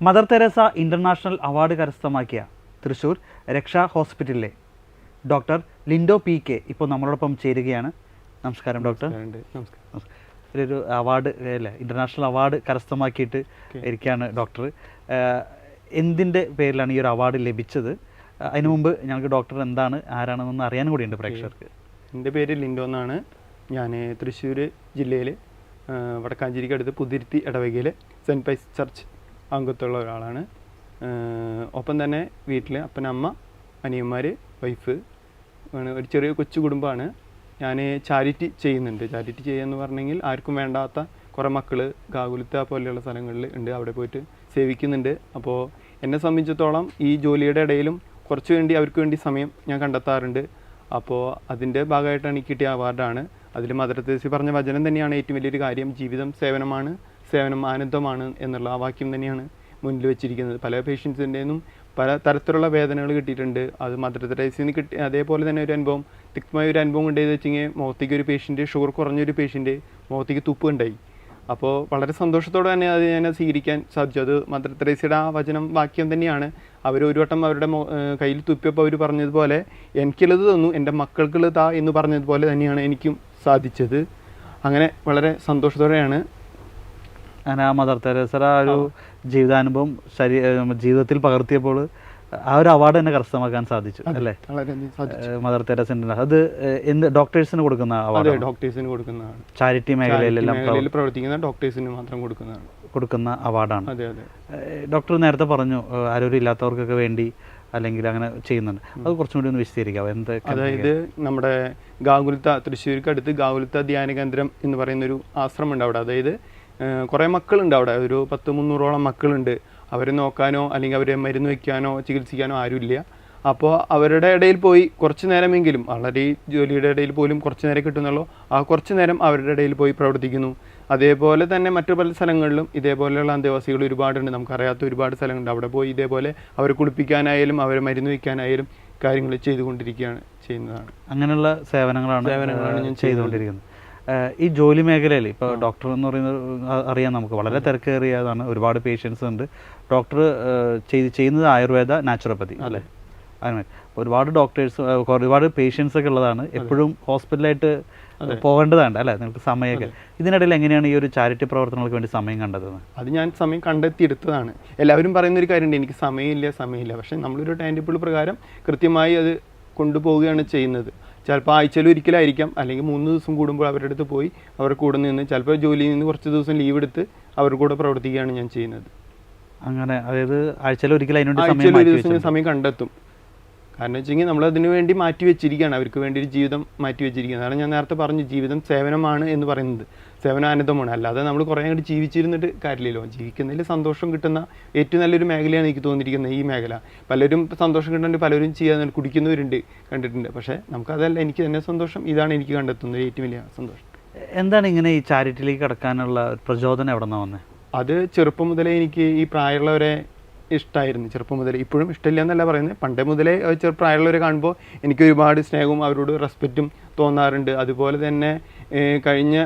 Mother Teresa international award കരസ്ഥമാക്കിയ തൃശ്ശൂർ രക്ഷാ ഹോസ്പിറ്റലിലെ ഡോക്ടർ ലിൻഡോ പി.കെ. ഇപ്പോൾ നമ്മളോടൊപ്പം ചേരുകയാണ്. നമസ്കാരം ഡോക്ടർ. ഒരു അവാർഡ് അല്ലേ, ഇൻ്റർനാഷണൽ അവാർഡ് കരസ്ഥമാക്കിയിട്ട് ഇരിക്കുകയാണ് ഡോക്ടർ. എന്തിൻ്റെ പേരിലാണ് ഈ ഒരു അവാർഡ് ലഭിച്ചത്? അതിനു മുമ്പ് ഞങ്ങൾക്ക് ഡോക്ടർ എന്താണ്, ആരാണെന്നൊന്ന് അറിയാനും കൂടിയുണ്ട് പ്രേക്ഷകർക്ക്. എൻ്റെ പേര് ലിൻഡോ എന്നാണ്. ഞാൻ തൃശ്ശൂർ ജില്ലയിൽ വടക്കാഞ്ചേരിക്ക് അടുത്ത് പുതിരുത്തി ഇടവകയിൽ സെൻറ്റ് പൈസ് ചർച്ച് അംഗത്തുള്ള ഒരാളാണ്. ഒപ്പം തന്നെ വീട്ടിൽ അപ്പനമ്മ, അനിയന്മാർ, വൈഫ്, ഒരു ചെറിയ കൊച്ചു കുടുംബമാണ്. ഞാൻ ചാരിറ്റി ചെയ്യുന്നുണ്ട്. ചാരിറ്റി ചെയ്യുകയെന്ന് പറഞ്ഞെങ്കിൽ ആർക്കും വേണ്ടാത്ത കുറേ മക്കൾ ഗാകുലത്ത പോലെയുള്ള സ്ഥലങ്ങളിൽ ഉണ്ട്, അവിടെ പോയിട്ട് സേവിക്കുന്നുണ്ട്. അപ്പോൾ എന്നെ സംബന്ധിച്ചിടത്തോളം ഈ ജോലിയുടെ ഇടയിലും കുറച്ച് വേണ്ടി അവർക്ക് വേണ്ടി സമയം ഞാൻ കണ്ടെത്താറുണ്ട്. അപ്പോൾ അതിൻ്റെ ഭാഗമായിട്ടാണ് എനിക്ക് കിട്ടിയ അവാർഡാണ്. അതിൽ മദർ തെരേസ പറഞ്ഞ വചനം തന്നെയാണ് ഏറ്റവും വലിയൊരു കാര്യം. ജീവിതം സേവനമാണ്, സേവനം ആനന്ദമാണ് എന്നുള്ള ആ വാക്യം തന്നെയാണ് മുന്നിൽ വെച്ചിരിക്കുന്നത്. പല പേഷ്യൻസിൻ്റെയും പല തരത്തിലുള്ള വേദനകൾ കിട്ടിയിട്ടുണ്ട്. അത് മദർ തെരേസയിൽ നിന്ന് കിട്ടി. അതേപോലെ തന്നെ ഒരു അനുഭവം, തിക്തമായ ഒരു അനുഭവം ഉണ്ടായത് വെച്ചെങ്കിൽ മുഖത്തേക്ക് ഒരു പേഷ്യൻ്റ്, ഷുഗർ കുറഞ്ഞൊരു പേഷ്യൻ്റ് മുഖത്തേക്ക് തുപ്പ് ഉണ്ടായി. അപ്പോൾ വളരെ സന്തോഷത്തോടെ തന്നെ അത് ഞാൻ സ്വീകരിക്കാൻ സാധിച്ചു. അത് മദർ തെരേസയുടെ ആ വചനം വാക്യം തന്നെയാണ്. അവർ ഒരു വട്ടം അവരുടെ കയ്യിൽ തുപ്പിയപ്പോൾ അവർ പറഞ്ഞതുപോലെ എനിക്കുള്ളത് തന്നു, എൻ്റെ മക്കൾക്കുള്ളത് താ എന്ന് പറഞ്ഞതുപോലെ തന്നെയാണ് എനിക്കും സാധിച്ചത്. അങ്ങനെ വളരെ സന്തോഷത്തോടെയാണ് അങ്ങനെ ആ മദർ തെരേസയുടെ ആ ഒരു ജീവിതാനുഭവം ജീവിതത്തിൽ പകർത്തിയപ്പോൾ ആ ഒരു അവാർഡ് തന്നെ കരസ്ഥമാക്കാൻ സാധിച്ചു അല്ലേ? Mother Teresa. അത് എന്ത് ഡോക്ടേഴ്സിന് കൊടുക്കുന്ന അവാർഡ്? ഡോക്ടേഴ്സിന് കൊടുക്കുന്നതാണ്. ചാരിറ്റി മേഖലയിലെല്ലാം പ്രവർത്തിക്കുന്ന ഡോക്ടേഴ്സിന് മാത്രം കൊടുക്കുന്ന അവാർഡാണ്. ഡോക്ടർ നേരത്തെ പറഞ്ഞു ആരോഗ്യമില്ലാത്തവർക്കൊക്കെ വേണ്ടി അല്ലെങ്കിൽ അങ്ങനെ ചെയ്യുന്നുണ്ട്. അത് കുറച്ചും കൂടി ഒന്ന് വിശദീകരിക്കാം. അതായത് നമ്മുടെ ഗാകുലത്ത, തൃശ്ശൂർക്ക് അടുത്ത് ഗാകുലത്ത ധ്യാന കേന്ദ്രം എന്ന് പറയുന്നൊരു ആശ്രമമുണ്ട് അവിടെ. അതായത് കുറേ മക്കളുണ്ട് അവിടെ, ഒരു 100-300ഓളം മക്കളുണ്ട്. അവരെ നോക്കാനോ അല്ലെങ്കിൽ അവരെ മരുന്ന് വയ്ക്കാനോ ചികിത്സിക്കാനോ ആരുമില്ല. അപ്പോൾ അവരുടെ ഇടയിൽ പോയി കുറച്ച് നേരമെങ്കിലും, വളരെ ജോലിയുടെ ഇടയിൽ പോലും കുറച്ച് നേരം കിട്ടുന്നുള്ളൂ, ആ കുറച്ച് നേരം അവരുടെ ഇടയിൽ പോയി പ്രവർത്തിക്കുന്നു. അതേപോലെ തന്നെ മറ്റു പല സ്ഥലങ്ങളിലും ഇതേപോലെയുള്ള അന്തേവാസികൾ ഒരുപാടുണ്ട്, നമുക്കറിയാത്ത ഒരുപാട് സ്ഥലങ്ങളുണ്ട്. അവിടെ പോയി ഇതേപോലെ അവരെ കുളിപ്പിക്കാനായാലും അവരെ മരുന്ന് വയ്ക്കാനായാലും കാര്യങ്ങൾ ചെയ്യുന്നതാണ്. അങ്ങനെയുള്ള സേവനങ്ങളാണ് ഞാൻ ചെയ്തുകൊണ്ടിരിക്കുന്നത്. ഈ ജോലി മേഖലയിൽ ഇപ്പോൾ ഡോക്ടർ എന്ന് പറയുന്നത് അറിയാം, നമുക്ക് വളരെ തിരക്കേറിയതാണ്, ഒരുപാട് പേഷ്യൻസ് ഉണ്ട്. ഡോക്ടർ ചെയ്യുന്നത് ആയുർവേദ, നാച്ചുറോപ്പതി അല്ലേ? അങ്ങനെ ഒരുപാട് ഡോക്ടേഴ്സ്, ഒരുപാട് പേഷ്യൻസ് ഒക്കെ ഉള്ളതാണ്. എപ്പോഴും ഹോസ്പിറ്റലായിട്ട് പോകേണ്ടതാണ് അല്ലേ നിങ്ങൾക്ക് സമയമൊക്കെ. ഇതിനിടയിൽ എങ്ങനെയാണ് ഈ ഒരു ചാരിറ്റി പ്രവർത്തനങ്ങൾക്ക് വേണ്ടി സമയം കണ്ടെത്തുന്നത്? അത് ഞാൻ സമയം കണ്ടെത്തിയെടുത്തതാണ്. എല്ലാവരും പറയുന്നൊരു കാര്യമുണ്ട്, എനിക്ക് സമയമില്ല. പക്ഷേ നമ്മളൊരു ടൈം ടേബിൾ പ്രകാരം കൃത്യമായി അത് കൊണ്ടുപോവുകയാണ് ചെയ്യുന്നത്. ചിലപ്പോൾ ആഴ്ചയിൽ ഒരിക്കലായിരിക്കാം, അല്ലെങ്കിൽ 3 ദിവസം കൂടുമ്പോൾ അവരുടെ അടുത്ത് പോയി അവരുടെ കൂടെ നിന്ന്, ചിലപ്പോൾ ജോലിയിൽ നിന്ന് കുറച്ച് ദിവസം ലീവ് എടുത്ത് അവരുടെ കൂടെ പ്രവർത്തിക്കുകയാണ് ഞാൻ ചെയ്യുന്നത്. അങ്ങനെ അതായത് ആഴ്ചയിൽ ഒരിക്കൽ ഒരു ദിവസം സമയം കണ്ടെത്തും. കാരണം വെച്ചെങ്കിൽ നമ്മളതിനു വേണ്ടി മാറ്റി വെച്ചിരിക്കുകയാണ്, അവർക്ക് വേണ്ടി ഒരു ജീവിതം മാറ്റി വെച്ചിരിക്കുകയാണ്. കാരണം ഞാൻ നേരത്തെ പറഞ്ഞു, ജീവിതം സേവനമാണ് എന്ന് പറയുന്നത്, സേവനാനന്ദമാണ്. അല്ലാതെ നമ്മൾ കുറേ അങ്ങോട്ട് ജീവിച്ചിരുന്നിട്ട് കാര്യമില്ലല്ലോ. ജീവിക്കുന്നതിൽ സന്തോഷം കിട്ടുന്ന ഏറ്റവും നല്ലൊരു മേഖലയാണ് എനിക്ക് തോന്നിയിരിക്കുന്നത് ഈ മേഖല. പലരും സന്തോഷം കിട്ടുന്നുണ്ട്, പലരും ചെയ്യാൻ കുടിക്കുന്നവരുണ്ട്, കണ്ടിട്ടുണ്ട്. പക്ഷേ നമുക്കതല്ല, എനിക്ക് തന്നെ സന്തോഷം ഇതാണ് എനിക്ക് കണ്ടെത്തുന്നത് ഏറ്റവും വലിയ സന്തോഷം. എന്താണ് ഇങ്ങനെ ഈ ചാരിറ്റിയിലേക്ക് കടക്കാനുള്ള പ്രചോദനം എവിടെ നിന്നാണ് വന്നത്? അത് ചെറുപ്പം മുതലേ എനിക്ക് ഈ പ്രായമുള്ളവരെ ഇഷ്ടമായിരുന്നു. ചെറുപ്പം മുതലേ, ഇപ്പോഴും ഇഷ്ടമില്ല എന്നല്ല പറയുന്നത്, പണ്ടേ മുതലേ പ്രായമുള്ളവരെ കാണുമ്പോൾ എനിക്ക് ഒരുപാട് സ്നേഹവും അവരോട് റെസ്പെക്റ്റും തോന്നാറുണ്ട്. അതുപോലെ തന്നെ കഴിഞ്ഞ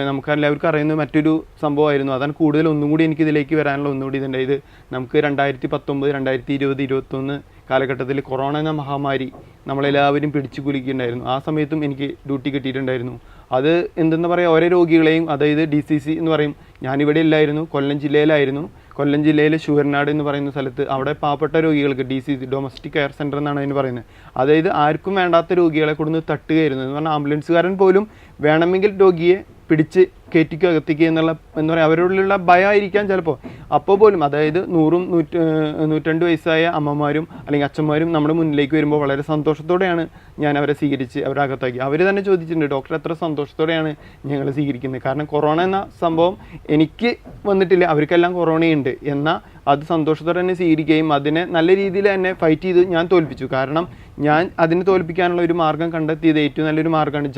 നമുക്കെല്ലാവർക്കും അറിയുന്ന മറ്റൊരു സംഭവമായിരുന്നു, അതാണ് കൂടുതൽ ഒന്നും കൂടി എനിക്കിതിലേക്ക് വരാനുള്ള ഒന്നുകൂടി ഇതുണ്ടായത്. നമുക്ക് 2019, 2020, 2021 കാലഘട്ടത്തിൽ കൊറോണ എന്ന മഹാമാരി നമ്മളെല്ലാവരും പിടിച്ചു കുലുക്കിയിട്ടുണ്ടായിരുന്നു. ആ സമയത്തും എനിക്ക് ഡ്യൂട്ടി കിട്ടിയിട്ടുണ്ടായിരുന്നു. അത് എന്തെന്ന് പറയുക, ഓരോ രോഗികളെയും, അതായത് DCC എന്ന് പറയും, ഞാനിവിടെ ഇല്ലായിരുന്നു, കൊല്ലം ജില്ലയിലായിരുന്നു. കൊല്ലം ജില്ലയിലെ ശൂരനാട് എന്ന് പറയുന്ന സ്ഥലത്ത് അവിടെ പാവപ്പെട്ട രോഗികൾക്ക് DCC, ഡൊമസ്റ്റിക് കെയർ സെൻ്റർ എന്നാണ് അതിന് പറയുന്നത്. അതായത് ആർക്കും വേണ്ടാത്ത രോഗികളെ കൊടുന്ന് തട്ടുകയായിരുന്നു. എന്ന് പറഞ്ഞാൽ ആംബുലൻസുകാരൻ പോലും വേണമെങ്കിൽ രോഗിയെ പിടിച്ച് കയറ്റിക്കുക, അകത്തിക്കുക എന്ന് പറയുക അവരോടുള്ള ഭയമായിരിക്കാം ചിലപ്പോൾ. അപ്പോൾ പോലും, അതായത് 100-102 വയസ്സായ അമ്മമാരും അല്ലെങ്കിൽ അച്ഛന്മാരും നമ്മുടെ മുന്നിലേക്ക് വരുമ്പോൾ വളരെ സന്തോഷത്തോടെയാണ് ഞാൻ അവരെ സ്വീകരിച്ച് അവരെ അകത്താക്കി. അവർ തന്നെ ചോദിച്ചിട്ടുണ്ട്, ഡോക്ടർ എത്ര സന്തോഷത്തോടെയാണ് ഞങ്ങൾ സ്വീകരിക്കുന്നത്. കാരണം കൊറോണ എന്ന സംഭവം എനിക്ക് വന്നിട്ടില്ല, അവർക്കെല്ലാം കൊറോണയുണ്ട്. എന്നാൽ അത് സന്തോഷത്തോടെ തന്നെ സ്വീകരിക്കുകയും അതിനെ നല്ല രീതിയിൽ തന്നെ ഫൈറ്റ് ചെയ്ത് ഞാൻ തോൽപ്പിച്ചു. കാരണം ഞാൻ അതിനെ തോൽപ്പിക്കാനുള്ള ഒരു മാർഗ്ഗം കണ്ടെത്തിയത്, ഏറ്റവും നല്ലൊരു മാർഗ്ഗമാണ്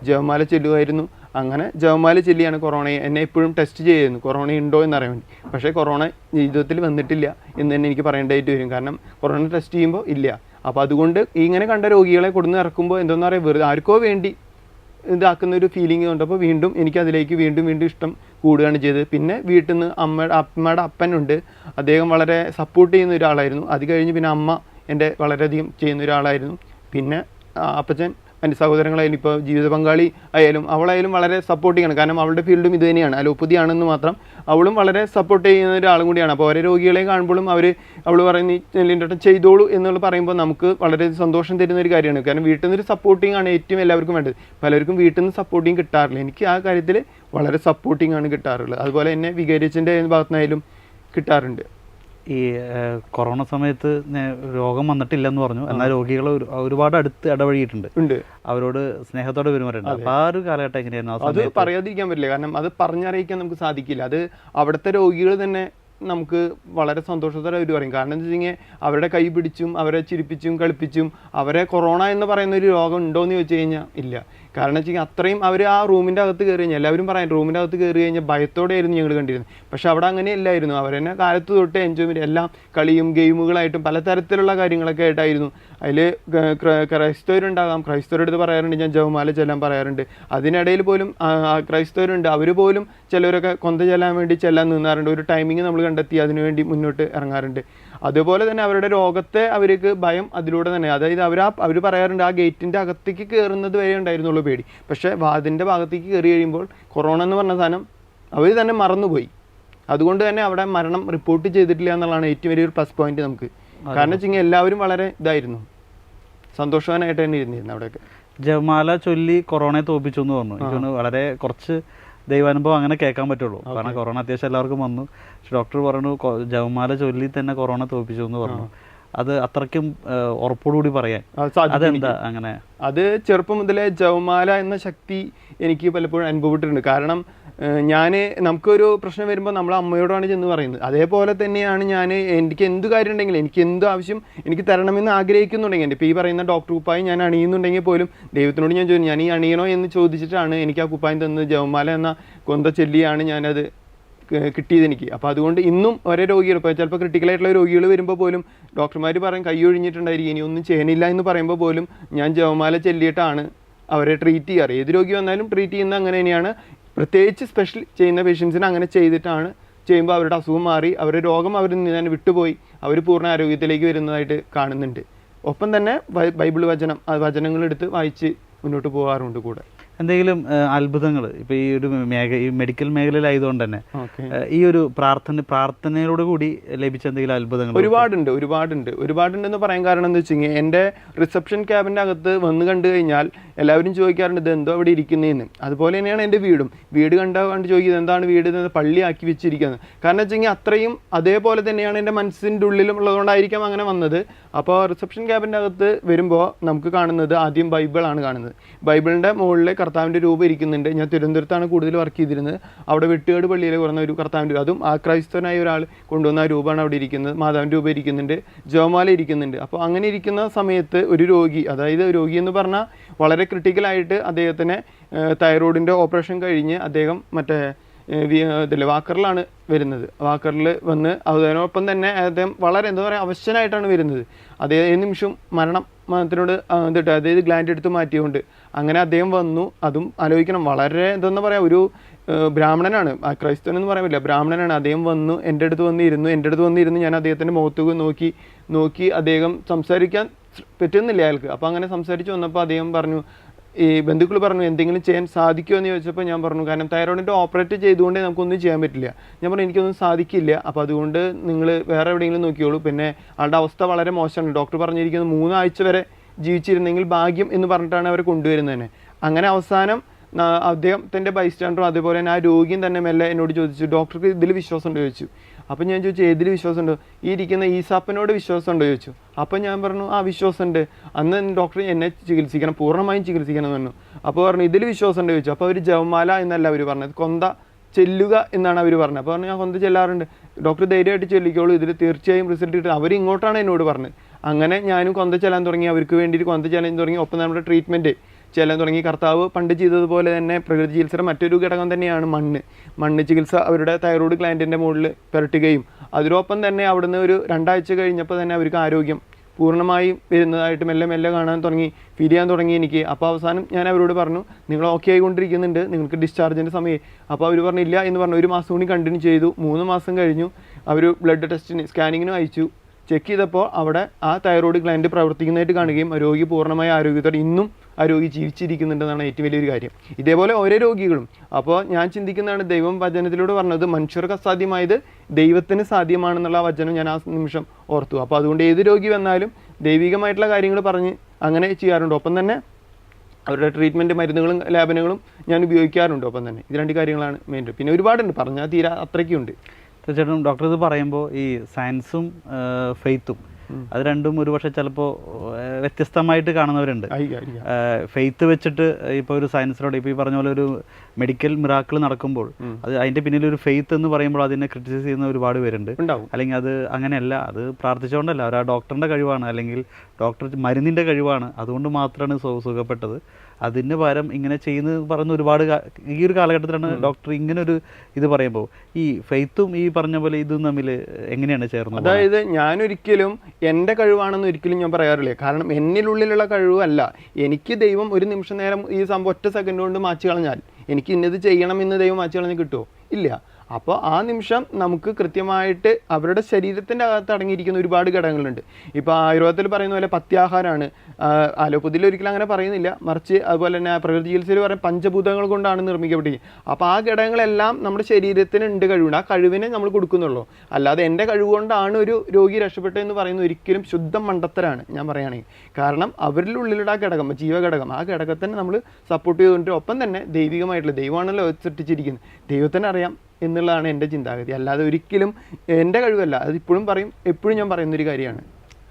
ജപമാല ചെല്ലുമായിരുന്നു. അങ്ങനെ ജപമാല ചെല്ലിയാണ് കൊറോണയെ, എന്നെ എപ്പോഴും ടെസ്റ്റ് ചെയ്യുന്നു കൊറോണ ഉണ്ടോ എന്നറിയാൻ വേണ്ടി. പക്ഷേ കൊറോണ ജീവിതത്തിൽ വന്നിട്ടില്ല എന്ന് തന്നെ എനിക്ക് പറയേണ്ടതായിട്ട് വരും. കാരണം കൊറോണ ടെസ്റ്റ് ചെയ്യുമ്പോൾ ഇല്ല. അപ്പോൾ അതുകൊണ്ട് ഇങ്ങനെ കണ്ട രോഗികളെ കൊടുന്ന് ഇറക്കുമ്പോൾ എന്താണെന്ന് പറയുക, വെറുതെ ആർക്കോ വേണ്ടി ഇതാക്കുന്ന ഒരു ഫീലിംഗ് കണ്ടപ്പോൾ വീണ്ടും എനിക്കതിലേക്ക് വീണ്ടും വീണ്ടും ഇഷ്ടം കൂടുകയാണ് ചെയ്തത്. പിന്നെ വീട്ടിൽ നിന്ന് അമ്മയുടെ അപ്പനുണ്ട്, അദ്ദേഹം വളരെ സപ്പോർട്ട് ചെയ്യുന്ന ഒരാളായിരുന്നു. അത് കഴിഞ്ഞ് പിന്നെ അമ്മ എൻ്റെ വളരെയധികം ചെയ്യുന്ന ഒരാളായിരുന്നു. പിന്നെ അപ്പച്ചൻ, എൻ്റെ സഹോദരങ്ങളായാലും ഇപ്പോൾ ജീവിത പങ്കാളി ആയാലും അവളായാലും വളരെ സപ്പോർട്ടിങ്ങാണ്. കാരണം അവളുടെ ഫീൽഡും ഇത് തന്നെയാണ്, അലോപ്പതി ആണെന്ന് മാത്രം. അവളും വളരെ സപ്പോർട്ട് ചെയ്യുന്ന ഒരാളും കൂടിയാണ്. അപ്പോൾ ഓരോ രോഗികളെ കാണുമ്പോഴും അവൾ പറയുന്ന ചെയ്തോളൂ എന്നുള്ള പറയുമ്പോൾ നമുക്ക് വളരെ സന്തോഷം തരുന്ന ഒരു കാര്യമാണ്. കാരണം വീട്ടിൽ നിന്നൊരു സപ്പോർട്ടിംഗ് ആണ് ഏറ്റവും എല്ലാവർക്കും വേണ്ടത്. പലർക്കും വീട്ടിൽ നിന്ന് സപ്പോർട്ടിങ് കിട്ടാറില്ല. എനിക്ക് ആ കാര്യത്തിൽ വളരെ സപ്പോർട്ടിംഗ് ആണ് കിട്ടാറുള്ളത്. അതുപോലെ തന്നെ വികാരിയച്ഛൻ്റെ ഭാഗത്തുനിന്നായാലും കിട്ടാറുണ്ട്. ഈ കൊറോണ സമയത്ത് രോഗം വന്നിട്ടില്ലെന്ന് പറഞ്ഞു, എന്നാൽ രോഗികൾ ഒരുപാട് അടുത്ത് ഇടപഴകിയിട്ടുണ്ട്, അവരോട് സ്നേഹത്തോടെ പെരുമാറുണ്ട്. അപ്പോൾ ആ ഒരു കാലഘട്ടം എങ്ങനെയായിരുന്നു? അത് പറയാതിരിക്കാൻ പറ്റില്ല, കാരണം അത് പറഞ്ഞറിയിക്കാൻ നമുക്ക് സാധിക്കില്ല. അത് അവിടുത്തെ രോഗികൾ തന്നെ നമുക്ക് വളരെ സന്തോഷത്തോടെ അവർ പറയും. കാരണം എന്താ വെച്ച് കഴിഞ്ഞാൽ അവരുടെ കൈ പിടിച്ചും അവരെ ചിരിപ്പിച്ചും കളിപ്പിച്ചും അവരെ കൊറോണ എന്ന് പറയുന്ന ഒരു രോഗം ഉണ്ടോ എന്ന് ചോദിച്ചു കഴിഞ്ഞാൽ ഇല്ല. കാരണം വെച്ച് കഴിഞ്ഞാൽ അത്രയും അവർ ആ റൂമിൻ്റെ അകത്ത് കയറി കഴിഞ്ഞാൽ എല്ലാവരും പറയാം റൂമിൻ്റെ അകത്ത് കയറി കഴിഞ്ഞാൽ ഭയത്തോടെയായിരുന്നു ഞങ്ങൾ കണ്ടിരുന്നത്. പക്ഷെ അവിടെ അങ്ങനെയല്ലായിരുന്നു. അവരെന്നെ കാലത്ത് തൊട്ട് എൻജോയ്മെൻറ്റ് എല്ലാം കളിയും ഗെയിമുകളായിട്ടും പലതരത്തിലുള്ള കാര്യങ്ങളൊക്കെ ആയിട്ടായിരുന്നു. അതിൽ ക്രൈസ്തവരുണ്ടാകാം, ക്രൈസ്തവരുടെ അടുത്ത് പറയാറുണ്ട്, ഞാൻ ജപമാല ചെല്ലാൻ പറയാറുണ്ട്. അതിനിടയിൽ പോലും ക്രൈസ്തവരുണ്ട്, അവർ പോലും ചിലവരൊക്കെ കൊന്ത ചെല്ലാൻ വേണ്ടി ചെല്ലാൻ നിന്നാറുണ്ട്. ഒരു ടൈമിങ് നമ്മൾ കണ്ടെത്തി അതിനുവേണ്ടി മുന്നോട്ട് ഇറങ്ങാറുണ്ട്. അതുപോലെ തന്നെ അവരുടെ രോഗത്തെ അവർക്ക് ഭയം അതിലൂടെ തന്നെ, അതായത് അവർ പറയാറുണ്ട് ആ ഗേറ്റിൻ്റെ അകത്തേക്ക് കയറുന്നത് വരെ ഉണ്ടായിരുന്നുള്ളൂ പേടി. പക്ഷേ വാതിൻ്റെ ഭാഗത്തേക്ക് കയറി കഴിയുമ്പോൾ കൊറോണ എന്ന് പറഞ്ഞ സാധനം അവർ തന്നെ മറന്നുപോയി. അതുകൊണ്ട് തന്നെ അവിടെ മരണം റിപ്പോർട്ട് ചെയ്തിട്ടില്ല എന്നുള്ളതാണ് ഏറ്റവും വലിയൊരു പ്ലസ് പോയിന്റ് നമുക്ക്. കാരണം വെച്ച് കഴിഞ്ഞാൽ എല്ലാവരും വളരെ ഇതായിരുന്നു, സന്തോഷവാനായിട്ട് തന്നെ ഇരുന്നിരുന്നു അവിടെയൊക്കെ. ജപമാല ചൊല്ലി കൊറോണയെ തോൽപ്പിച്ചു എന്ന് പറഞ്ഞു. എനിക്ക് വളരെ കുറച്ച് ദൈവാനുഭവം അങ്ങനെ കേൾക്കാൻ പറ്റുള്ളൂ. കാരണം കൊറോണ അത്യാവശ്യം എല്ലാവർക്കും വന്നു. പക്ഷെ ഡോക്ടർ പറഞ്ഞു ജപമാല ചൊല്ലി തന്നെ കൊറോണ തോൽപ്പിച്ചു എന്ന് പറഞ്ഞു. അത് അത്രയ്ക്കും ഉറപ്പോടുകൂടി പറയാൻ അതെന്താ അങ്ങനെ? അത് ചെറുപ്പം മുതലേ ജപമാല എന്ന ശക്തി എനിക്ക് പലപ്പോഴും അനുഭവപ്പെട്ടിട്ടുണ്ട്. കാരണം നമുക്കൊരു പ്രശ്നം വരുമ്പോൾ നമ്മൾ അമ്മയോടാണ് ചെന്ന് പറയുന്നത്. അതേപോലെ തന്നെയാണ് എനിക്ക് എന്ത് കാര്യം ഉണ്ടെങ്കിലും എനിക്ക് എന്ത് ആവശ്യം എനിക്ക് തരണമെന്ന് ആഗ്രഹിക്കുന്നുണ്ടെങ്കിൽ, ഇപ്പോൾ ഈ പറയുന്ന ഡോക്ടർ കുപ്പായം ഞാൻ അണിയുന്നുണ്ടെങ്കിൽ പോലും ദൈവത്തിനോട് ഞാൻ ചോദിച്ചു, ഞാൻ ഈ അണിയണോ എന്ന് ചോദിച്ചിട്ടാണ് എനിക്ക് ആ കുപ്പായം തന്നത്. ജപമാല എന്ന കൊന്ത ചൊല്ലിയാണ് ഞാനത് കിട്ടിയത് എനിക്ക്. അപ്പോൾ അതുകൊണ്ട് ഇന്നും ഒരേ രോഗികൾ, ഇപ്പോൾ ചിലപ്പോൾ ക്രിട്ടിക്കലായിട്ടുള്ള രോഗികൾ വരുമ്പോൾ പോലും ഡോക്ടർമാർ പറയും കൈ ഒഴിഞ്ഞിട്ടുണ്ടായിരിക്കും, ഇനി ഒന്നും ചെയ്യണില്ല എന്ന് പറയുമ്പോൾ പോലും ഞാൻ ജപമാല ചൊല്ലിയിട്ടാണ് അവരെ ട്രീറ്റ് ചെയ്യാറ്. ഏത് രോഗി വന്നാലും ട്രീറ്റ് ചെയ്യുന്നത് അങ്ങനെ തന്നെയാണ്. പ്രത്യേകിച്ച് സ്പെഷ്യൽ ചെയ്യുന്ന പേഷ്യൻസിന് അങ്ങനെ ചെയ്യുമ്പോൾ അവരുടെ അസുഖം മാറി, അവരുടെ രോഗം അവരിൽ നിന്ന് തന്നെ വിട്ടുപോയി അവർ പൂർണ്ണ ആരോഗ്യത്തിലേക്ക് വരുന്നതായിട്ട് കാണുന്നുണ്ട്. ഒപ്പം തന്നെ ബൈബിൾ വചനങ്ങളെടുത്ത് വായിച്ച് മുന്നോട്ട് പോകാറുണ്ട് കൂടെ. എന്തെങ്കിലും അത്ഭുതങ്ങൾ ഇപ്പോൾ ഈ ഒരു ഈ മെഡിക്കൽ മേഖലയിലായതുകൊണ്ട് തന്നെ ഈ ഒരു പ്രാർത്ഥനയോട് കൂടി ലഭിച്ച എന്തെങ്കിലും അത്ഭുതങ്ങൾ? ഒരുപാടുണ്ടെന്ന് പറയാൻ കാരണം എന്താ വെച്ച് കഴിഞ്ഞാൽ എൻ്റെ റിസപ്ഷൻ ക്യാബിൻ്റെ അകത്ത് വന്ന് കണ്ടു കഴിഞ്ഞാൽ എല്ലാവരും ചോദിക്കാറുണ്ട് ഇത് എന്തോ അവിടെ ഇരിക്കുന്നതെന്ന്. അതുപോലെ തന്നെയാണ് എൻ്റെ വീട് കണ്ട് ചോദിക്കുന്നത് എന്താണ് വീട് പള്ളിയാക്കി വെച്ചിരിക്കുന്നത്. കാരണം വെച്ച് കഴിഞ്ഞാൽ അത്രയും അതേപോലെ തന്നെയാണ് എൻ്റെ മനസ്സിൻ്റെ ഉള്ളിലും ഉള്ളതുകൊണ്ടായിരിക്കാം അങ്ങനെ വന്നത്. അപ്പോൾ റിസപ്ഷൻ ക്യാബിൻ്റെ അകത്ത് വരുമ്പോൾ നമുക്ക് കാണുന്നത് ആദ്യം ബൈബിളാണ് കാണുന്നത്. ബൈബിളിൻ്റെ മുകളിൽ കർത്താവിൻ്റെ രൂപം ഇരിക്കുന്നുണ്ട്. ഞാൻ തിരുവനന്തപുരത്താണ് കൂടുതൽ വർക്ക് ചെയ്തിരുന്നത്. അവിടെ വെട്ടുകാട് പള്ളിയിൽ കുറഞ്ഞ ഒരു കർത്താവിൻ്റെ, അതും ആ ക്രൈസ്തവനായ ഒരാൾ കൊണ്ടുവന്ന ആ രൂപമാണ് അവിടെ ഇരിക്കുന്നത്. മാതാവിൻ്റെ രൂപം ഇരിക്കുന്നുണ്ട്, ജപമാല ഇരിക്കുന്നുണ്ട്. അപ്പോൾ അങ്ങനെ ഇരിക്കുന്ന സമയത്ത് ഒരു രോഗി, അതായത് രോഗി എന്ന് പറഞ്ഞാൽ വളരെ ക്രിട്ടിക്കലായിട്ട് അദ്ദേഹത്തിന് തൈറോയിഡിൻ്റെ ഓപ്പറേഷൻ കഴിഞ്ഞ് അദ്ദേഹം വാക്കറിലാണ് വരുന്നത്. വാക്കറിൽ വന്ന് അതിനൊപ്പം തന്നെ അദ്ദേഹം വളരെ അവശനായിട്ടാണ് വരുന്നത്. അതേ നിമിഷം മരണത്തിനോട് അതായത് ഗ്ലാൻഡ് എടുത്ത് മാറ്റിയുകൊണ്ട് അങ്ങനെ അദ്ദേഹം വന്നു. അതും ആലോചിക്കണം, വളരെ ഒരു ബ്രാഹ്മണനാണ്, ക്രൈസ്തവൻ എന്ന് പറയാൻ പറ്റില്ല, ബ്രാഹ്മണനാണ്. അദ്ദേഹം വന്നു എൻ്റെ അടുത്ത് വന്നിരുന്നു. ഞാൻ അദ്ദേഹത്തിൻ്റെ മുഖത്ത് നോക്കി അദ്ദേഹം സംസാരിക്കാൻ പറ്റുന്നില്ല അയാൾക്ക്. അപ്പോൾ അങ്ങനെ സംസാരിച്ച് വന്നപ്പോൾ അദ്ദേഹം പറഞ്ഞു, ഈ ബന്ധുക്കൾ പറഞ്ഞു എന്തെങ്കിലും ചെയ്യാൻ സാധിക്കുമോ എന്ന് ചോദിച്ചപ്പോൾ ഞാൻ പറഞ്ഞു കാരണം തൈറോയിഡിൻ്റെ ഓപ്പറേറ്റ് ചെയ്തുകൊണ്ടേ നമുക്കൊന്നും ചെയ്യാൻ പറ്റില്ല. ഞാൻ പറഞ്ഞു എനിക്കൊന്നും സാധിക്കില്ല, അപ്പോൾ അതുകൊണ്ട് നിങ്ങൾ വേറെ എവിടെയെങ്കിലും നോക്കിയോളൂ. പിന്നെ ആളുടെ അവസ്ഥ വളരെ മോശമാണ്, ഡോക്ടർ പറഞ്ഞിരിക്കുന്നത് 3 ആഴ്ച വരെ ജീവിച്ചിരുന്നെങ്കിൽ ഭാഗ്യം എന്ന് പറഞ്ഞിട്ടാണ് അവർ കൊണ്ടുവരുന്നത് തന്നെ. അങ്ങനെ അവസാനം അദ്ദേഹത്തിൻ്റെ ബൈസ്റ്റാൻഡറും അതുപോലെ തന്നെ ആ രോഗിയും തന്നെ മെല്ലെ എന്നോട് ചോദിച്ചു ഡോക്ടർക്ക് ഇതിൽ വിശ്വാസമുണ്ടോ ചോദിച്ചു. അപ്പം ഞാൻ ചോദിച്ചു ഏതിൽ വിശ്വാസമുണ്ടോ? ഈ ഇരിക്കുന്ന ഈസാപ്പനോട് വിശ്വാസമുണ്ടോ ചോദിച്ചു. അപ്പം ഞാൻ പറഞ്ഞു ആ വിശ്വാസമുണ്ട്, അന്ന് ഡോക്ടർ എന്നെ ചികിത്സിക്കണം, പൂർണ്ണമായും ചികിത്സിക്കണം എന്ന് പറഞ്ഞു. അപ്പോൾ പറഞ്ഞു ഇതിൽ വിശ്വാസമുണ്ടോ ചോദിച്ചു. അപ്പോൾ അവർ ജപമാല എന്നല്ല അവർ പറഞ്ഞത്, കൊന്ത ചെല്ലുക എന്നാണ് അവർ പറഞ്ഞത്. അപ്പോൾ പറഞ്ഞു ഞാൻ കൊന്ത ചെല്ലാറുണ്ട്, ഡോക്ടർ ധൈര്യമായിട്ട് ചൊല്ലിക്കോളൂ, ഇതിൽ തീർച്ചയായും റിസൾട്ട് കിട്ടും. അവർ ഇങ്ങോട്ടാണ് എന്നോട് പറഞ്ഞത്. അങ്ങനെ ഞാനും കൊന്ത ചെല്ലാൻ തുടങ്ങി, അവർക്ക് വേണ്ടിയിട്ട് കൊന്ത ചെല്ലാൻ തുടങ്ങി. ഒപ്പം നമ്മുടെ ട്രീറ്റ്മെൻറ്റ് ചെല്ലാൻ തുടങ്ങി. കർത്താവ് പണ്ട് ചെയ്തതുപോലെ തന്നെ പ്രകൃതി ചികിത്സയുടെ മറ്റൊരു ഘടകം തന്നെയാണ് മണ്ണ് ചികിത്സ. അവരുടെ തൈറോയ്ഡ് ഗ്ലാൻഡിൻ്റെ മുകളിൽ പുരട്ടുകയും അതിനൊപ്പം തന്നെ അവിടുന്ന് ഒരു 2 ആഴ്ച കഴിഞ്ഞപ്പോൾ തന്നെ അവർക്ക് ആരോഗ്യം പൂർണ്ണമായും വരുന്നതായിട്ട് മെല്ലെ മെല്ലെ കാണാൻ തുടങ്ങി, ഫീൽ ചെയ്യാൻ തുടങ്ങി എനിക്ക്. അപ്പോൾ അവസാനം ഞാൻ അവരോട് പറഞ്ഞു, നിങ്ങൾ ഓക്കെ ആയിക്കൊണ്ടിരിക്കുന്നുണ്ട്, നിങ്ങൾക്ക് ഡിസ്ചാർജിൻ്റെ സമയം. അപ്പോൾ അവർ പറഞ്ഞില്ല എന്ന് പറഞ്ഞു. 1 മാസം കൂടി കണ്ടിന്യൂ ചെയ്തു. 3 മാസം കഴിഞ്ഞു. അവർ ബ്ലഡ് ടെസ്റ്റിന് സ്കാനിങ്ങിനും അയച്ചു. ചെക്ക് ചെയ്തപ്പോൾ അവിടെ ആ തൈറോയ്ഡ് ഗ്ലാൻഡ് പ്രവർത്തിക്കുന്നതായിട്ട് കാണുകയും രോഗി പൂർണ്ണമായ ആരോഗ്യത്തോടെ ഇന്നും ആ രോഗി ജീവിച്ചിരിക്കുന്നുണ്ടെന്നാണ് ഏറ്റവും വലിയൊരു കാര്യം. ഇതേപോലെ ഓരോ രോഗികളും. അപ്പോൾ ഞാൻ ചിന്തിക്കുന്നതാണ്, ദൈവം വചനത്തിലൂടെ പറഞ്ഞത് മനുഷ്യർക്ക് അസാധ്യമായത് ദൈവത്തിന് സാധ്യമാണെന്നുള്ള വചനം ഞാൻ ആ നിമിഷം ഓർത്തു. അപ്പോൾ അതുകൊണ്ട് ഏത് രോഗി വന്നാലും ദൈവികമായിട്ടുള്ള കാര്യങ്ങൾ പറഞ്ഞ് അങ്ങനെ ചെയ്യാറുണ്ട്. ഒപ്പം തന്നെ അവരുടെ ട്രീറ്റ്മെൻറ്റ് മരുന്നുകളും ലേപനങ്ങളും ഞാൻ ഉപയോഗിക്കാറുണ്ട്. ഒപ്പം തന്നെ ഇത് 2 കാര്യങ്ങളാണ് മെയിൻ. പിന്നെ ഒരുപാടുണ്ട്, പറഞ്ഞാൽ തീരാ അത്രയ്ക്കുണ്ട്. തീർച്ചയായിട്ടും ഡോക്ടർ ഇത് പറയുമ്പോൾ ഈ സയൻസും ഫെയ്ത്തും അത് രണ്ടും ഒരുപക്ഷെ ചിലപ്പോൾ വ്യത്യസ്തമായിട്ട് കാണുന്നവരുണ്ട്. ഫെയ്ത്ത് വെച്ചിട്ട് ഇപ്പോൾ ഒരു സയൻസിലൂടെ ഇപ്പോൾ ഈ പറഞ്ഞ പോലെ ഒരു മെഡിക്കൽ മിറാക്കിൾ നടക്കുമ്പോൾ അത് അതിൻ്റെ പിന്നിൽ ഒരു ഫെയ്ത്ത് എന്ന് പറയുമ്പോൾ അതിനെ ക്രിറ്റിസൈസ് ചെയ്യുന്ന ഒരുപാട് പേരുണ്ട്. അല്ലെങ്കിൽ അത് അങ്ങനെയല്ല, അത് പ്രാർത്ഥിച്ചുകൊണ്ടല്ല, അവർ ആ ഡോക്ടറിൻ്റെ കഴിവാണ്, അല്ലെങ്കിൽ ഡോക്ടർ മരുന്നിൻ്റെ കഴിവാണ്, അതുകൊണ്ട് മാത്രമാണ് സുഖപ്പെട്ടത്. അതിന് പകരം ഇങ്ങനെ ചെയ്യുന്നത് പറയുന്ന ഒരുപാട് ഈ ഒരു കാലഘട്ടത്തിലാണ് ഡോക്ടർ ഇങ്ങനെ ഒരു ഇത് പറയുമ്പോൾ ഈ ഫെയ്ത്തും ഈ പറഞ്ഞ പോലെ ഇതും തമ്മിൽ എങ്ങനെയാണ് ചേർന്നത്? അതായത് ഞാനൊരിക്കലും എൻ്റെ കഴിവാണെന്ന് ഒരിക്കലും ഞാൻ പറയാറില്ല. കാരണം എന്നിലുള്ളിലുള്ള കഴിവല്ല. എനിക്ക് ദൈവം ഒരു നിമിഷം നേരം ഈ സംഭവം ഒറ്റ സെക്കൻഡ് കൊണ്ട് മാറ്റി കളഞ്ഞാൽ എനിക്ക് ഇന്നത് ചെയ്യണം എന്ന് ദൈവം മാറ്റി കളഞ്ഞ് കിട്ടുമോ? ഇല്ല. അപ്പോൾ ആ നിമിഷം നമുക്ക് കൃത്യമായിട്ട് അവരുടെ ശരീരത്തിൻ്റെ അകത്ത് അടങ്ങിയിരിക്കുന്ന ഒരുപാട് ഘടകങ്ങളുണ്ട്. ഇപ്പോൾ ആയുർവേദത്തിൽ പറയുന്ന പോലെ പത്യാഹാരമാണ്. അലോപ്പതിയിൽ ഒരിക്കലും അങ്ങനെ പറയുന്നില്ല, മറിച്ച് അതുപോലെ തന്നെ പ്രകൃതി ചികിത്സയിൽ പറയുന്ന പഞ്ചഭൂതങ്ങൾ കൊണ്ടാണ് നിർമ്മിക്കപ്പെട്ടിരിക്കുന്നത്. അപ്പോൾ ആ ഘടകങ്ങളെല്ലാം നമ്മുടെ ശരീരത്തിന് ഉണ്ട്, കഴിവുണ്ട്. ആ കഴിവിനെ നമ്മൾ കൊടുക്കുന്നുള്ളൂ. അല്ലാതെ എൻ്റെ കഴിവ് കൊണ്ടാണ് ഒരു രോഗി രക്ഷപ്പെട്ടതെന്ന് പറയുന്നത് ഒരിക്കലും ശുദ്ധം മണ്ടത്തരാണ് ഞാൻ പറയുകയാണെങ്കിൽ. കാരണം അവരുടെ ഉള്ളിലുള്ള ആ ഘടകം, ജീവഘടകം, ആ ഘടകത്തിനെ നമ്മൾ സപ്പോർട്ട് ചെയ്തുകൊണ്ട് ഒപ്പം തന്നെ ദൈവികമായിട്ടുള്ള ദൈവമാണല്ലോ സൃഷ്ടിച്ചിരിക്കുന്നത്, ദൈവത്തിന് അറിയാം എന്നുള്ളതാണ് എൻ്റെ ചിന്താഗതി. അല്ലാതെ ഒരിക്കലും എൻ്റെ കഴിവല്ല. അത് ഇപ്പോഴും പറയും, എപ്പോഴും ഞാൻ പറയുന്നൊരു കാര്യമാണ്.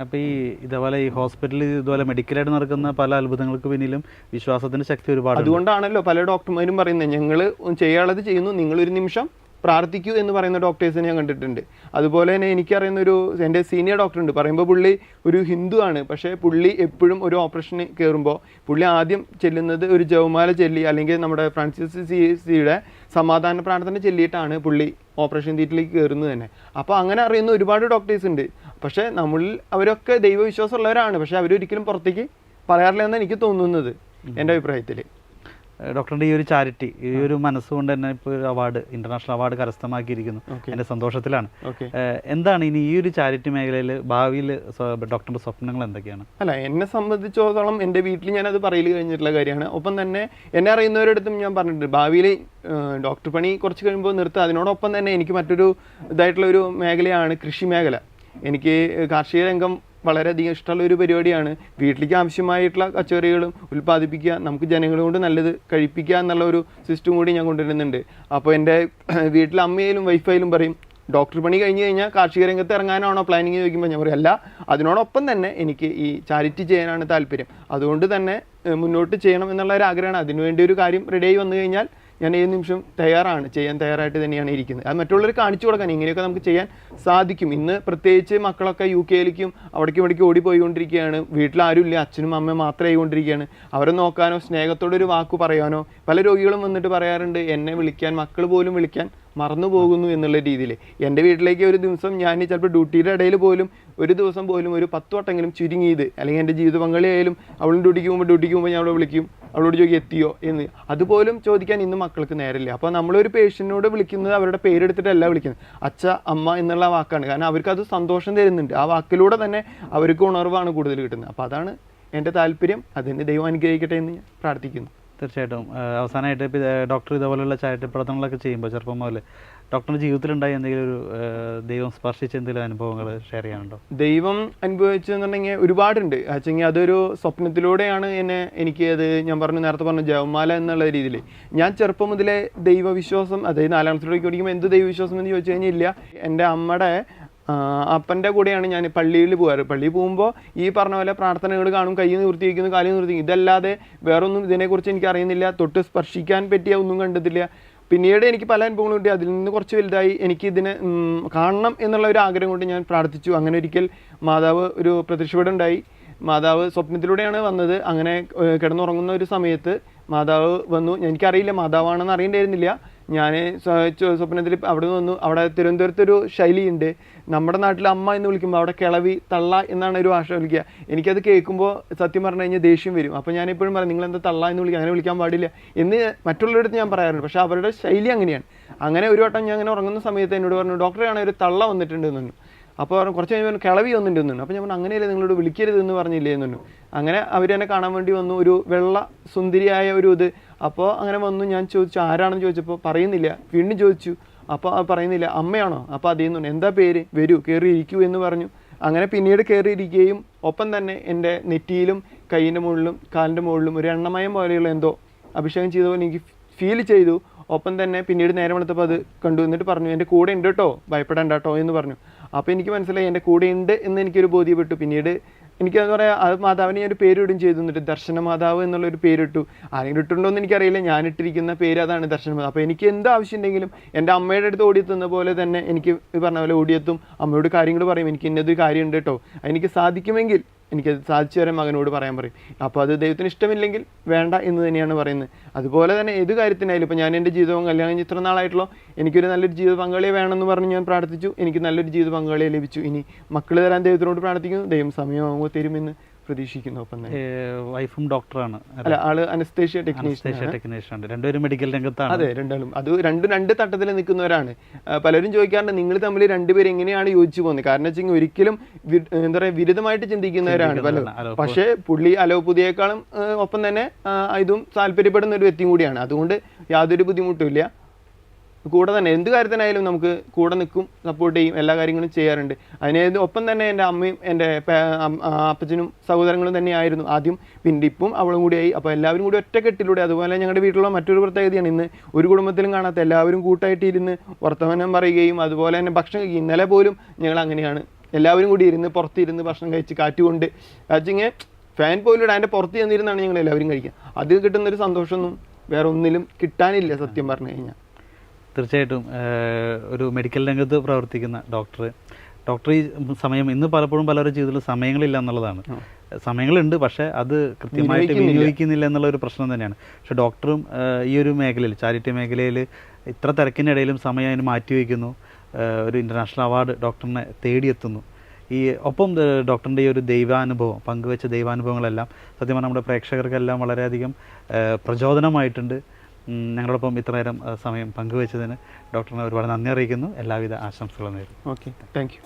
അപ്പോൾ ഈ ഇതേപോലെ ഈ ഹോസ്പിറ്റലിൽ ഇതുപോലെ മെഡിക്കലായിട്ട് നടക്കുന്ന പല അത്ഭുതങ്ങൾക്ക് പിന്നിലും വിശ്വാസത്തിൻ്റെ ശക്തി ഒരുപാട്. അതുകൊണ്ടാണല്ലോ പല ഡോക്ടർമാരും പറയുന്നത്, ഞങ്ങൾ ചെയ്യാനുള്ളത് ചെയ്യുന്നു, നിങ്ങളൊരു നിമിഷം പ്രാർത്ഥിക്കൂ എന്ന് പറയുന്ന ഡോക്ടേഴ്സിനെ ഞാൻ കണ്ടിട്ടുണ്ട്. അതുപോലെ തന്നെ എനിക്കറിയുന്നൊരു എൻ്റെ സീനിയർ ഡോക്ടറുണ്ട്. പറയുമ്പോൾ പുള്ളി ഒരു ഹിന്ദു ആണ്. പക്ഷേ പുള്ളി എപ്പോഴും ഒരു ഓപ്പറേഷന് കയറുമ്പോൾ പുള്ളി ആദ്യം ചെല്ലുന്നത് ഒരു ജവമാല ചൊല്ലി, അല്ലെങ്കിൽ നമ്മുടെ ഫ്രാൻസിസ് സിയുടെ സമാധാന പ്രാർത്ഥന ചൊല്ലിയിട്ടാണ് പുള്ളി ഓപ്പറേഷൻ തിയേറ്ററിലേക്ക് കയറുന്നത് തന്നെ. അപ്പോൾ അങ്ങനെ അറിയുന്ന ഒരുപാട് ഡോക്ടേഴ്സ് ഉണ്ട്. പക്ഷേ നമ്മളിൽ അവരൊക്കെ ദൈവവിശ്വാസമുള്ളവരാണ്. പക്ഷേ അവരൊരിക്കലും പുറത്തേക്ക് പറയാറില്ല എന്നാണ് എനിക്ക് തോന്നുന്നത്, എൻ്റെ അഭിപ്രായത്തിൽ. ഡോക്ടറിൻ്റെ ഈ ഒരു ചാരിറ്റി, ഈ ഒരു മനസ്സുകൊണ്ട് തന്നെ ഇപ്പോൾ ഒരു അവാർഡ്, ഇന്റർനാഷണൽ അവാർഡ് കരസ്ഥമാക്കിയിരിക്കുന്നു. എൻ്റെ സന്തോഷത്തിലാണ്. എന്താണ് ഇനി ഈ ഒരു ചാരിറ്റി മേഖലയിൽ ഭാവിയിൽ ഡോക്ടറിൻ്റെ സ്വപ്നങ്ങൾ എന്തൊക്കെയാണ്? അല്ല, എന്നെ സംബന്ധിച്ചിടത്തോളം എൻ്റെ വീട്ടിൽ ഞാനത് പറയൽ കഴിഞ്ഞിട്ടുള്ള കാര്യമാണ്. ഒപ്പം തന്നെ എന്നെ അറിയുന്നവരടുത്തും ഞാൻ പറഞ്ഞിട്ടുണ്ട്, ഭാവിയിൽ ഡോക്ടർ പണി കുറച്ച് കഴിയുമ്പോൾ നിർത്തുക. അതിനോടൊപ്പം തന്നെ എനിക്ക് മറ്റൊരു ഇതായിട്ടുള്ള ഒരു മേഖലയാണ് കൃഷി മേഖല. എനിക്ക് കാർഷിക രംഗം വളരെയധികം ഇഷ്ടമുള്ള ഒരു പരിപാടിയാണ്. വീട്ടിലേക്ക് ആവശ്യമായിട്ടുള്ള പച്ചക്കറികളും ഉൽപ്പാദിപ്പിക്കുക, നമുക്ക് ജനങ്ങളെ കൊണ്ട് നല്ലത് കഴിപ്പിക്കുക എന്നുള്ള ഒരു സിസ്റ്റം കൂടി ഞാൻ കൊണ്ടുവരുന്നുണ്ട്. അപ്പോൾ എൻ്റെ വീട്ടിലെ അമ്മയായാലും വൈഫായാലും പറയും, ഡോക്ടർ പണി കഴിഞ്ഞ് കഴിഞ്ഞാൽ കാർഷിക രംഗത്ത് ഇറങ്ങാനാണോ പ്ലാനിങ് ചോദിക്കുമ്പോൾ ഞാൻ പറയും അല്ല, അതിനോടൊപ്പം തന്നെ എനിക്ക് ഈ ചാരിറ്റി ചെയ്യാനാണ് താല്പര്യം. അതുകൊണ്ട് തന്നെ മുന്നോട്ട് ചെയ്യണം എന്നുള്ള ഒരു ആഗ്രഹമാണ്. അതിനുവേണ്ടി ഒരു കാര്യം റെഡിയായി വന്നു കഴിഞ്ഞാൽ ഞാൻ ഏത് നിമിഷം ചെയ്യാൻ തയ്യാറായിട്ട് തന്നെയാണ് ഇരിക്കുന്നത്. അത് മറ്റുള്ളവർ കാണിച്ചു കൊടുക്കാൻ ഇങ്ങനെയൊക്കെ നമുക്ക് ചെയ്യാൻ സാധിക്കും. ഇന്ന് പ്രത്യേകിച്ച് മക്കളൊക്കെ UK അവിടേക്കും ഇവിടേക്കും ഓടിപ്പോയിക്കൊണ്ടിരിക്കുകയാണ്. വീട്ടിലാരും ഇല്ല, അച്ഛനും അമ്മയും മാത്രമേ ആയിക്കൊണ്ടിരിക്കുകയാണ്. അവരെ നോക്കാനോ സ്നേഹത്തോടൊരു വാക്ക് പറയാനോ പല രോഗികളും വന്നിട്ട് പറയാറുണ്ട്, എന്നെ വിളിക്കാൻ മക്കൾ പോലും വിളിക്കാൻ മറന്നു പോകുന്നു എന്നുള്ള രീതിയിൽ. എൻ്റെ വീട്ടിലേക്ക് ഒരു ദിവസം ഞാൻ ചിലപ്പോൾ ഡ്യൂട്ടിയുടെ ഇടയിൽ പോലും ഒരു ദിവസം പോലും ഒരു 10 വട്ടെങ്കിലും ചുരുങ്ങിയത്, അല്ലെങ്കിൽ എൻ്റെ ജീവിത പങ്കാളിയായാലും അവളും ഡ്യൂട്ടിക്ക് പോകുമ്പോൾ ഞാൻ അവളെ വിളിക്കും, അവളോട് ചോദിക്കും എത്തിയോ എന്ന്. അതുപോലും ചോദിക്കാൻ ഇന്ന് മക്കൾക്ക് നേരമില്ല. അപ്പോൾ നമ്മളൊരു പേഷ്യൻറ്റിനോട് വിളിക്കുന്നത് അവരുടെ പേരെടുത്തിട്ടല്ല വിളിക്കുന്നത്, അച്ഛ അമ്മ എന്നുള്ള വാക്കാണ്. കാരണം അവർക്കത് സന്തോഷം തരുന്നുണ്ട്. ആ വാക്കിലൂടെ തന്നെ അവർക്ക് ഉണർവാണ് കൂടുതൽ കിട്ടുന്നത്. അപ്പോൾ അതാണ് എൻ്റെ താല്പര്യം. അതിന് ദൈവം അനുഗ്രഹിക്കട്ടെ എന്ന് ഞാൻ പ്രാർത്ഥിക്കുന്നു. തീർച്ചയായിട്ടും. അവസാനമായിട്ട് ഇപ്പോൾ ഡോക്ടർ ഇതേപോലെയുള്ള ചാരിറ്റി പ്രവർത്തനങ്ങളൊക്കെ ചെയ്യുമ്പോൾ ചെറുപ്പം മുതൽ ഡോക്ടറിൻ്റെ ജീവിതത്തിലുണ്ടായി എന്തെങ്കിലും ഒരു ദൈവം സ്പർശിച്ച എന്തെങ്കിലും അനുഭവങ്ങൾ ഷെയർ ചെയ്യാനുണ്ടോ? ദൈവം അനുഭവിച്ചെന്നുണ്ടെങ്കിൽ ഒരുപാടുണ്ട്. വെച്ചെങ്കിൽ അതൊരു സ്വപ്നത്തിലൂടെയാണ് എനിക്ക് അത് ഞാൻ നേരത്തെ പറഞ്ഞു ജവമാല എന്നുള്ള രീതിയിൽ. ഞാൻ ചെറുപ്പം മുതലേ ദൈവവിശ്വാസം, അതായത് 4ാം ക്ലാസ്സിലേക്ക് പഠിക്കുമ്പോൾ എന്ത് ദൈവവിശ്വാസം എന്ന് ചോദിച്ചു കഴിഞ്ഞാൽ ഇല്ല. എൻ്റെ അമ്മയുടെ അപ്പൻ്റെ കൂടെയാണ് ഞാൻ പള്ളിയിൽ പോകാറ്. പള്ളിയിൽ പോകുമ്പോൾ ഈ പറഞ്ഞ പോലെ പ്രാർത്ഥനകൾ കാണും, കൈ നിവൃത്തി വയ്ക്കുന്നു, കാലി നിവൃത്തി വയ്ക്കും. ഇതല്ലാതെ വേറൊന്നും ഇതിനെക്കുറിച്ച് എനിക്ക് അറിയുന്നില്ല. തൊട്ട് സ്പർശിക്കാൻ പറ്റിയ ഒന്നും കണ്ടിട്ടില്ല. പിന്നീട് എനിക്ക് പല അനുഭവങ്ങളും കിട്ടി. അതിൽ നിന്ന് കുറച്ച് വലുതായി എനിക്ക് ഇതിനെ കാണണം എന്നുള്ള ഒരു ആഗ്രഹം കൊണ്ട് ഞാൻ പ്രാർത്ഥിച്ചു. അങ്ങനെ ഒരിക്കൽ മാതാവ് ഒരു പ്രത്യക്ഷപ്പെടുണ്ടായി. മാതാവ് സ്വപ്നത്തിലൂടെയാണ് വന്നത്. അങ്ങനെ കിടന്നുറങ്ങുന്ന ഒരു സമയത്ത് മാതാവ് വന്നു. എനിക്കറിയില്ല മാതാവാണെന്ന് അറിയണ്ടായിരുന്നില്ല. ഞാൻ സ്വപ്നത്തിൽ അവിടെ നിന്ന് വന്നു. അവിടെ തിരുവനന്തപുരത്തൊരു ശൈലിയുണ്ട്, നമ്മുടെ നാട്ടിൽ അമ്മ എന്ന് വിളിക്കുമ്പോൾ അവിടെ കിളവി തള്ള എന്നാണ് ഒരു ഭാഷ വിളിക്കുക. എനിക്കത് കേൾക്കുമ്പോൾ സത്യം പറഞ്ഞു കഴിഞ്ഞാൽ ദേഷ്യം വരും. അപ്പോൾ ഞാൻ എപ്പോഴും പറയും നിങ്ങളെന്താ തള്ള എന്ന് വിളിക്കുക, അങ്ങനെ വിളിക്കാൻ പാടില്ല എന്ന് മറ്റുള്ളവരുടെ അടുത്ത് ഞാൻ പറയാറുണ്ട്. പക്ഷേ അവരുടെ ശൈലി അങ്ങനെയാണ്. അങ്ങനെ ഒരു വട്ടം ഞാൻ അങ്ങനെ ഉറങ്ങുന്ന സമയത്ത് എന്നോട് പറഞ്ഞു ഡോക്ടറാണ് ഒരു തള്ള വന്നിട്ടുണ്ട് എന്ന് പറഞ്ഞു. അപ്പോൾ പറഞ്ഞു കുറച്ച് കഴിഞ്ഞ് കിളവി വന്നിട്ടുണ്ടെന്നു. അപ്പോൾ ഞാൻ പറഞ്ഞു അങ്ങനെയല്ലേ നിങ്ങളോട് വിളിക്കരുത് എന്ന് പറഞ്ഞില്ലേ എന്നു. അങ്ങനെ അവർ എന്നെ കാണാൻ വേണ്ടി വന്നു, ഒരു വെള്ള സുന്ദരിയായ ഒരു ഇത്. അപ്പോൾ അങ്ങനെ വന്നു, ഞാൻ ചോദിച്ചു ആരാണെന്ന് ചോദിച്ചപ്പോൾ പറയുന്നില്ല. വീണ്ടും ചോദിച്ചു, അപ്പോൾ പറയുന്നില്ല. അമ്മയാണോ? അപ്പോൾ അതേന്നു. എന്താ പേര്? വരൂ കയറി ഇരിക്കൂ എന്ന് പറഞ്ഞു. അങ്ങനെ പിന്നീട് കയറിയിരിക്കുകയും ഒപ്പം തന്നെ എൻ്റെ നെറ്റിയിലും കൈയിൻ്റെ മുകളിലും കാലിൻ്റെ മുകളിലും ഒരു എണ്ണമയം പോലെയുള്ള എന്തോ അഭിഷേകം ചെയ്ത പോലെ എനിക്ക് ഫീൽ ചെയ്തു. ഒപ്പം തന്നെ പിന്നീട് നേരം എടുത്തപ്പോൾ അത് കണ്ടു. എന്നിട്ട് പറഞ്ഞു എൻ്റെ കൂടെ ഉണ്ട് കേട്ടോ, ഭയപ്പെടേണ്ട കേട്ടോ എന്ന് പറഞ്ഞു. അപ്പോൾ എനിക്ക് മനസ്സിലായി എൻ്റെ കൂടെ ഉണ്ട് എന്ന് എനിക്കൊരു ബോധ്യപ്പെട്ടു. പിന്നീട് എനിക്കെന്താ പറയുക, അത് മാതാവിനെ ഞാൻ ഒരു പേരിടും ചെയ്തു. എന്നിട്ട് ദർശന മാതാവ് എന്നുള്ളൊരു പേരിട്ടു. ആരെങ്കിലും ഇട്ടുണ്ടോ എന്ന് എനിക്കറിയില്ല, ഞാൻ ഇട്ടിരിക്കുന്ന പേര് അതാണ്, ദർശന മാതാവ്. അപ്പോൾ എനിക്ക് എന്ത് ആവശ്യമുണ്ടെങ്കിലും എൻ്റെ അമ്മയുടെ അടുത്ത് ഓടിയെത്തുന്ന പോലെ തന്നെ എനിക്ക് പറഞ്ഞ പോലെ ഓടിയെത്തും. അമ്മയോട് കാര്യങ്ങൾ പറയും, എനിക്ക് ഇന്നതൊരു കാര്യമുണ്ട് കേട്ടോ, എനിക്ക് സാധിക്കുമെങ്കിൽ എനിക്കത് സാധിച്ചു തരാൻ മകനോട് പറയാൻ പറയും. അപ്പോൾ അത് ദൈവത്തിന് ഇഷ്ടമില്ലെങ്കിൽ വേണ്ട എന്ന് തന്നെയാണ് പറയുന്നത്. അതുപോലെ തന്നെ ഏത് കാര്യത്തിനായാലും ഇപ്പോൾ ഞാൻ എൻ്റെ ജീവിതം കല്യാണം കഴിഞ്ഞ് ഇത്ര നാളായിട്ടുള്ളൂ, എനിക്കൊരു നല്ലൊരു ജീവിത പങ്കാളിയെ വേണമെന്ന് പറഞ്ഞ് ഞാൻ പ്രാർത്ഥിച്ചു. എനിക്ക് നല്ലൊരു ജീവിത പങ്കാളിയെ ലഭിച്ചു. ഇനി മക്കൾ തരാൻ ദൈവത്തിനോട് പ്രാർത്ഥിക്കുന്നു, ദൈവം സമയമാകുമ്പോൾ തരുമെന്ന് പ്രതീക്ഷിക്കുന്നു. ഒപ്പം വൈഫും ഡോക്ടറാണ്, അല്ല ആള് അനസ്തേഷ്യ ടെക്നീഷ്യൻ, രണ്ടുപേരും മെഡിക്കൽ രംഗത്താണ്. അതെ, രണ്ടാളും അത് രണ്ട് തട്ടത്തിൽ നിൽക്കുന്നവരാണ്. പലരും ചോദിക്കാറുണ്ട് നിങ്ങൾ തമ്മിൽ രണ്ടുപേരും എങ്ങനെയാണ് യോജിച്ചു പോകുന്നത്. കാരണം വെച്ചെങ്കിൽ ഒരിക്കലും എന്താ പറയുക വിരുദ്ധമായിട്ട് ചിന്തിക്കുന്നവരാണ് പലരും. പക്ഷേ പുള്ളി അലോപ്പതിയേക്കാളും ഒപ്പം തന്നെ ഇതും താല്പര്യപ്പെടുന്ന ഒരു വ്യക്തിയും കൂടിയാണ്. അതുകൊണ്ട് യാതൊരു ബുദ്ധിമുട്ടും ഇല്ല. കൂടെ തന്നെ എന്ത് കാര്യത്തിനായാലും നമുക്ക് കൂടെ നിൽക്കും, സപ്പോർട്ട് ചെയ്യും, എല്ലാ കാര്യങ്ങളും ചെയ്യാറുണ്ട്. അതിന് ഒപ്പം തന്നെ എൻ്റെ അമ്മയും എൻ്റെ അപ്പച്ചനും സഹോദരങ്ങളും തന്നെയായിരുന്നു ആദ്യം. പിന്നെ ഇപ്പം അവളും കൂടിയായി. അപ്പോൾ എല്ലാവരും കൂടി ഒറ്റക്കെട്ടിലൂടെ. അതുപോലെ ഞങ്ങളുടെ വീട്ടിലുള്ള മറ്റൊരു പ്രത്യേകതയാണ്, ഇന്ന് ഒരു കുടുംബത്തിലും കാണാത്ത എല്ലാവരും കൂട്ടായിട്ട് ഇരുന്ന് വർത്തമാനം പറയുകയും അതുപോലെ തന്നെ ഭക്ഷണം കഴിക്കും. ഇന്നലെ പോലും ഞങ്ങൾ അങ്ങനെയാണ്, എല്ലാവരും കൂടി ഇരുന്ന് പുറത്തിരുന്ന് ഭക്ഷണം കഴിച്ച് കാറ്റുകൊണ്ട് കാച്ചിങ്ങനെ ഫാൻ പോലും ഇടാൻ എൻ്റെ പുറത്ത് ചെന്നിരുന്നാണ് ഞങ്ങൾ എല്ലാവരും കഴിക്കുക. അത് കിട്ടുന്നൊരു സന്തോഷമൊന്നും വേറെ ഒന്നിലും കിട്ടാനില്ല സത്യം പറഞ്ഞു കഴിഞ്ഞാൽ. തീർച്ചയായിട്ടും ഒരു മെഡിക്കൽ രംഗത്ത് പ്രവർത്തിക്കുന്ന ഡോക്ടർ ഈ സമയം ഇന്ന് പലപ്പോഴും പലരുടെ ജീവിതത്തിൽ സമയങ്ങളില്ല എന്നുള്ളതാണ്. സമയങ്ങളുണ്ട്, പക്ഷേ അത് കൃത്യമായിട്ട് വിനിയോഗിക്കുന്നില്ല എന്നുള്ള ഒരു പ്രശ്നം തന്നെയാണ്. പക്ഷേ ഡോക്ടറും ഈ ഒരു മേഖലയിൽ, ചാരിറ്റി മേഖലയിൽ ഇത്ര തിരക്കിനിടയിലും സമയം അതിന് മാറ്റിവെക്കുന്നു. ഒരു ഇൻ്റർനാഷണൽ അവാർഡ് ഡോക്ടറിനെ തേടിയെത്തുന്നു. ഈ ഒപ്പം ഡോക്ടറിൻ്റെ ഈ ഒരു ദൈവാനുഭവം, പങ്കുവെച്ച ദൈവാനുഭവങ്ങളെല്ലാം സത്യം പറഞ്ഞാൽ നമ്മുടെ പ്രേക്ഷകർക്കെല്ലാം വളരെയധികം പ്രചോദനമായിട്ടുണ്ട്. ഞങ്ങളോടൊപ്പം ഇത്ര നേരം സമയം പങ്കുവെച്ചതിന് ഡോക്ടറിനെ ഒരുപാട് നന്ദി അറിയിക്കുന്നു. എല്ലാവിധ ആശംസകളും നേരുന്നു. Okay, thank you.